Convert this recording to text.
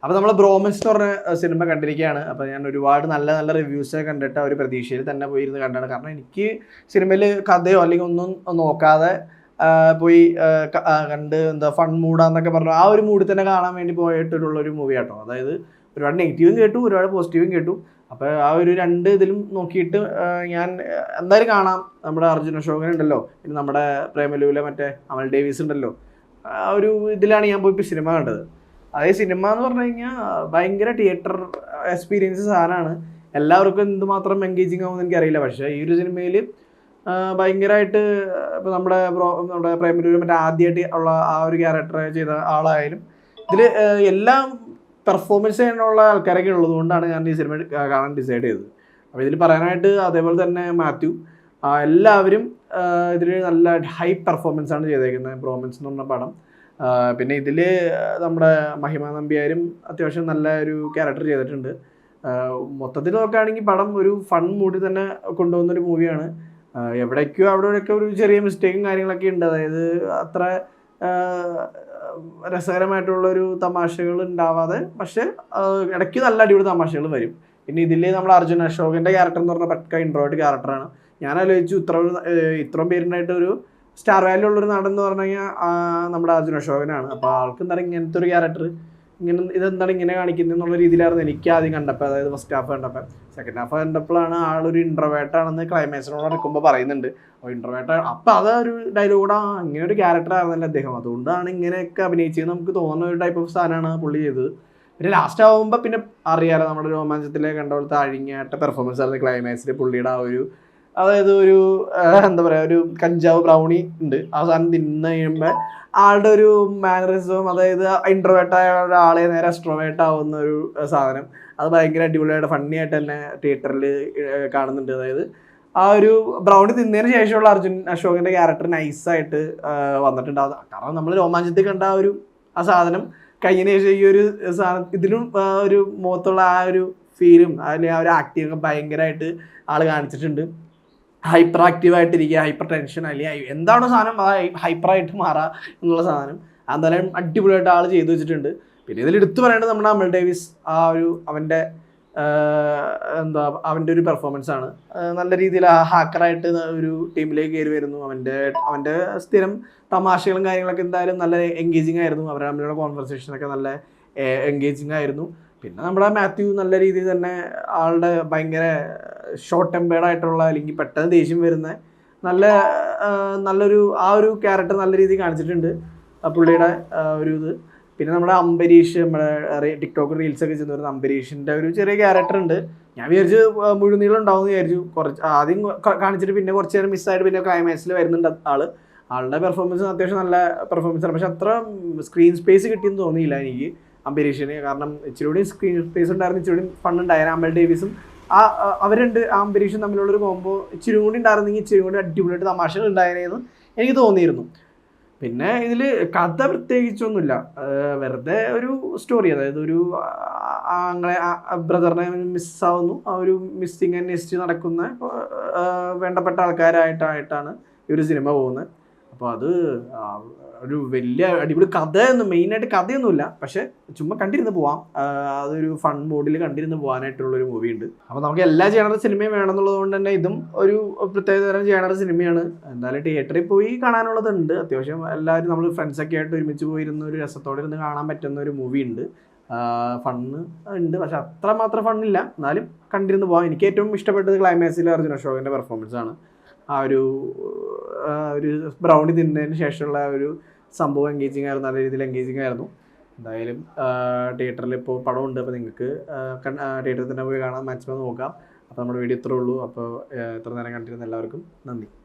അപ്പോൾ നമ്മൾ ബ്രോമൻസ് എന്ന് പറഞ്ഞ സിനിമ കണ്ടിരിക്കുകയാണ്. അപ്പോൾ ഞാൻ ഒരുപാട് നല്ല നല്ല റിവ്യൂസ് കണ്ടിട്ട് ഒരു പ്രതീക്ഷയിൽ തന്നെ പോയിരുന്ന് കണ്ടാണ്. കാരണം എനിക്ക് സിനിമയിൽ കഥയോ അല്ലെങ്കിൽ ഒന്നും നോക്കാതെ പോയി കണ്ട് എന്താ ഫൺ മൂടാന്നൊക്കെ പറഞ്ഞു ആ ഒരു മൂഡിൽ തന്നെ കാണാൻ വേണ്ടി പോയിട്ടുള്ള ഒരു മൂവി ആട്ടോ. അതായത് ഒരുപാട് നെഗറ്റീവും കേട്ടു, ഒരുപാട് പോസിറ്റീവും കേട്ടു. അപ്പോൾ ആ ഒരു രണ്ട് ഇതിലും നോക്കിയിട്ട് ഞാൻ എന്തായാലും കാണാം. നമ്മുടെ അർജുൻ അശോകൻ ഉണ്ടല്ലോ, പിന്നെ നമ്മുടെ പ്രേമലുവിലെ മറ്റേ അമൽ ഡേവിസ് ഉണ്ടല്ലോ, ആ ഒരു ഇതിലാണ് ഞാൻ പോയി സിനിമ കണ്ടത്. അതായത് സിനിമ എന്ന് പറഞ്ഞു കഴിഞ്ഞാൽ ഭയങ്കര തിയേറ്റർ എക്സ്പീരിയൻസ് സാധനമാണ്. എല്ലാവർക്കും എന്തുമാത്രം എൻഗേജിങ് ആവുമെന്ന് എനിക്കറിയില്ല. പക്ഷേ ഈ ഒരു സിനിമയിൽ ഭയങ്കരമായിട്ട് ഇപ്പോൾ നമ്മുടെ പ്രേമലൂര് മറ്റേ ആദ്യമായിട്ട് ഉള്ള ആ ഒരു ക്യാരക്ടർ ചെയ്ത ആളായാലും ഇതിൽ എല്ലാം പെർഫോമൻസ് ചെയ്യാനുള്ള ആൾക്കാരൊക്കെ ഉള്ളത് കൊണ്ടാണ് ഞാൻ ഈ സിനിമ കാണാൻ ഡിസൈഡ് ചെയ്തത്. അപ്പോൾ ഇതിൽ പറയാനായിട്ട് അതേപോലെ തന്നെ മാത്യു, എല്ലാവരും ഇതിൽ നല്ല ഹൈ പെർഫോമൻസ് ആണ് ചെയ്തേക്കുന്നത്. ബ്രോമൻസ് എന്ന് പറഞ്ഞ പടം. പിന്നെ ഇതിൽ നമ്മുടെ മഹിമ നമ്പ്യാരും അത്യാവശ്യം നല്ല ഒരു ക്യാരക്ടർ ചെയ്തിട്ടുണ്ട്. മൊത്തത്തിൽ നോക്കുകയാണെങ്കിൽ പടം ഒരു ഫൺ മൂഡിൽ തന്നെ കൊണ്ടുപോകുന്നൊരു മൂവിയാണ്. എവിടേക്കോ അവിടെയൊക്കെ ഒരു ചെറിയ മിസ്റ്റേക്കും കാര്യങ്ങളൊക്കെ ഉണ്ട്. അതായത് അത്ര രസകരമായിട്ടുള്ളൊരു തമാശകൾ ഉണ്ടാവാതെ, പക്ഷെ ഇടയ്ക്ക് നല്ല അടിപൊളി തമാശകൾ വരും. പിന്നെ ഇതിൽ നമ്മൾ അർജുൻ അശോകൻ്റെ ക്യാരക്ടർ എന്ന് പറഞ്ഞാൽ പക്ക ഇൻട്രോവേർട്ട് ക്യാരക്ടറാണ്. ഞാൻ ആലോചിച്ചു ഇത്രയും പേരുണ്ടായിട്ട് ഒരു സ്റ്റാർ വാല്യൂ ഉള്ളൊരു നടൻ എന്ന് പറഞ്ഞു കഴിഞ്ഞാൽ നമ്മുടെ അർജുൻ അശോകനാണ്. അപ്പോൾ ആൾക്ക് എന്താണ് ഇങ്ങനത്തെ ഒരു ക്യാരക്ടർ, ഇതെന്താണ് ഇങ്ങനെ കാണിക്കുന്നത് എന്നുള്ള രീതിയിലായിരുന്നു എനിക്ക് ആദ്യം കണ്ടപ്പോൾ. അതായത് ഫസ്റ്റ് ഹാഫ് കണ്ടപ്പോൾ. സെക്കൻഡ് ഹാഫ് കണ്ടപ്പോഴാണ് ആളൊരു ഇൻട്രോവേർട്ടാണെന്ന് ക്ലൈമാക്സിനോട് നടക്കുമ്പോൾ പറയുന്നുണ്ട്. അപ്പോൾ ഇൻട്രോവേർട്ട് അപ്പോൾ അതൊരു ഡയലോഗൂടെ ഇങ്ങനെ ഒരു ക്യാരക്ടർ ആയിരുന്നല്ലോ അദ്ദേഹം, അതുകൊണ്ടാണ് ഇങ്ങനെയൊക്കെ അഭിനയിച്ചത് നമുക്ക് തോന്നുന്ന ഒരു ടൈപ്പ് ഓഫ് സാധനമാണ് പുള്ളി ചെയ്തത്. പിന്നെ ലാസ്റ്റ് ആകുമ്പോൾ പിന്നെ അറിയാലോ നമ്മുടെ രോമാഞ്ചത്തിലെ കണ്ട പോലത്തെ അഴിഞ്ഞാട്ട പെർഫോമൻസ് ആയിരുന്നു ക്ലൈമാക്സിൽ പുള്ളിയുടെ ആ ഒരു, അതായത് ഒരു എന്താ പറയുക, ഒരു കഞ്ചാവ് ബ്രൗണി ഉണ്ട്. ആ സാധനം തിന്നു കഴിയുമ്പോൾ ആളുടെ ഒരു മാനറിസവും, അതായത് ഇൻട്രോവേർട്ടായ ഒരാളെ നേരെ എക്സ്ട്രോവേർട്ട് ആവുന്ന ഒരു സാധനം, അത് ഭയങ്കര അടിപൊളിയായിട്ട് ഫണ്ണി ആയിട്ട് തന്നെ തിയേറ്ററിൽ കാണുന്നുണ്ട്. അതായത് ആ ഒരു ബ്രൗണി തിന്നതിന് ശേഷമുള്ള അർജുൻ അശോകൻ്റെ ക്യാരക്ടർ നൈസായിട്ട് വന്നിട്ടുണ്ട്. കാരണം നമ്മൾ രോമാഞ്ചത്തിൽ കണ്ട ആ സാധനം കഴിഞ്ഞതിന് ശേഷം ഈ ഒരു സാധനം ഇതിലും ഒരു മുഖത്തുള്ള ആ ഒരു ഫീലും അല്ലെങ്കിൽ ആ ഒരു ആക്ടിങ്ങൊക്കെ ഭയങ്കരമായിട്ട് ആൾ കാണിച്ചിട്ടുണ്ട്. ഹൈപ്പർ ആക്റ്റീവായിട്ടിരിക്കുക, ഹൈപ്പർ ടെൻഷൻ അല്ലെങ്കിൽ എന്താണോ സാധനം ഹൈപ്പറായിട്ട് മാറുക എന്നുള്ള സാധനം എന്തായാലും അടിപൊളിയായിട്ട് ആൾ ചെയ്തു വെച്ചിട്ടുണ്ട്. പിന്നെ ഇതിൽ എടുത്തു പറയേണ്ടത് നമ്മുടെ അമൽ ഡേവിസ്, ആ ഒരു അവൻ്റെ ഒരു പെർഫോമൻസ് ആണ്. നല്ല രീതിയിൽ ഹാക്കറായിട്ട് ഒരു ടീമിലേക്ക് കയറി വരുന്നു. അവൻ്റെ സ്ഥിരം തമാശകളും കാര്യങ്ങളൊക്കെ എന്തായാലും നല്ല എൻഗേജിങ് ആയിരുന്നു. അവരുടെ തമ്മിലുള്ള കോൺവെർസേഷനൊക്കെ നല്ല എൻഗേജിങ് ആയിരുന്നു. പിന്നെ നമ്മുടെ മാത്യു നല്ല രീതിയിൽ തന്നെ ആളുടെ ഭയങ്കര ഷോർട്ട് ടെമ്പേർഡ് ആയിട്ടുള്ള, അല്ലെങ്കിൽ പെട്ടെന്ന് ദേഷ്യം വരുന്ന നല്ലൊരു ആ ഒരു ക്യാരക്ടർ നല്ല രീതിയിൽ കാണിച്ചിട്ടുണ്ട് പുള്ളിയുടെ ഒരു ഇത്. പിന്നെ നമ്മുടെ അംബരീഷ്, നമ്മുടെ ടിക്ടോക്ക് റീൽസൊക്കെ ചെയ്യുന്ന വരുന്ന അംബരീഷിൻ്റെ ഒരു ചെറിയ ക്യാരക്ടർ ഉണ്ട്. ഞാൻ വിചാരിച്ചു മുഴുനീളം ഉണ്ടാവും എന്ന് വിചാരിച്ചു. കുറച്ച് ആദ്യം കാണിച്ചിട്ട് പിന്നെ കുറച്ച് നേരം മിസ്സായിട്ട് പിന്നെ ക്ലൈമാക്സിൽ വരുന്നുണ്ട് ആളുടെ പെർഫോമൻസ് അത്യാവശ്യം നല്ല പെർഫോമൻസ് ആണ്. പക്ഷെ അത്ര സ്ക്രീൻ സ്പേസ് കിട്ടിയെന്ന് തോന്നിയില്ല എനിക്ക് അംബരീഷിന്. കാരണം ഇച്ചിരി കൂടി സ്ക്രീൻ സ്പേസ് ഉണ്ടായിരുന്നു, ഇച്ചിരി കൂടി ഫണ്ണുണ്ടായിരുന്നു. അമൽ ഡേവിസും അവരുണ്ട് അംബരീഷും തമ്മിലുള്ളൊരു കോമ്പോ ഇച്ചിരി കൂടി ഉണ്ടായിരുന്നെങ്കിൽ ഇച്ചിരി കൂടി അടിപൊളിയായിട്ട് തമാശകൾ ഉണ്ടായിരുന്നെന്ന് എനിക്ക് തോന്നിയിരുന്നു. പിന്നെ ഇതിൽ കഥ പ്രത്യേകിച്ചൊന്നുമില്ല, വെറുതെ ഒരു സ്റ്റോറി. അതായത് ഒരു അങ്ങനെ ബ്രദറിനെ മിസ്സാവുന്നു, ആ ഒരു മിസ്സിങ് ആൻഡ് നെസ്റ്റ് നടക്കുന്ന വേണ്ടപ്പെട്ട ആൾക്കാരായിട്ടാണ് ഈ ഒരു സിനിമ പോകുന്നത്. അപ്പോൾ അത് ഒരു വലിയ അടിപൊളി കഥയൊന്നും, മെയിനായിട്ട് കഥയൊന്നുമില്ല, പക്ഷെ ചുമ്മാ കണ്ടിരുന്ന് പോവാം. അതൊരു ഫൺ മോഡിൽ കണ്ടിരുന്ന് പോകാനായിട്ടുള്ളൊരു മൂവി ഉണ്ട്. അപ്പോൾ നമുക്ക് എല്ലാ ജേണർ സിനിമയും വേണമെന്നുള്ളത് കൊണ്ട് തന്നെ ഇതും ഒരു പ്രത്യേകതരം ജേണർ സിനിമയാണ്. എന്തായാലും തിയേറ്ററിൽ പോയി കാണാനുള്ളതുണ്ട്. അത്യാവശ്യം എല്ലാവരും നമ്മൾ ഫ്രണ്ട്സൊക്കെ ആയിട്ട് ഒരുമിച്ച് പോയിരുന്ന ഒരു രസത്തോടെ ഇരുന്ന് കാണാൻ പറ്റുന്ന ഒരു മൂവി ഉണ്ട്. ഫണ്ണ് ഉണ്ട്, പക്ഷെ അത്രമാത്രം ഫണ്ണില്ല, എന്നാലും കണ്ടിരുന്ന് പോകാം. എനിക്ക് ഏറ്റവും ഇഷ്ടപ്പെട്ടത് ക്ലൈമാക്സിൽ അർജുൻ അശോകൻ്റെ പെർഫോമൻസ് ആണ്. ആ ഒരു ബ്രൗണി തിന്നതിന് ശേഷമുള്ള ഒരു സംഭവം എൻഗേജിങ് ആയിരുന്നു, നല്ല രീതിയിൽ എൻഗേജിങ് ആയിരുന്നു. എന്തായാലും തിയേറ്ററിൽ ഇപ്പോൾ പടമുണ്ട്, അപ്പോൾ നിങ്ങൾക്ക് തിയേറ്ററിൽ തന്നെ പോയി കാണാൻ മാക്സിമം നോക്കാം. അപ്പോൾ നമ്മുടെ വീഡിയോ ഇത്രേ ഉള്ളൂ. അപ്പോൾ ഇത്ര നേരം കണ്ടിരുന്ന എല്ലാവർക്കും നന്ദി.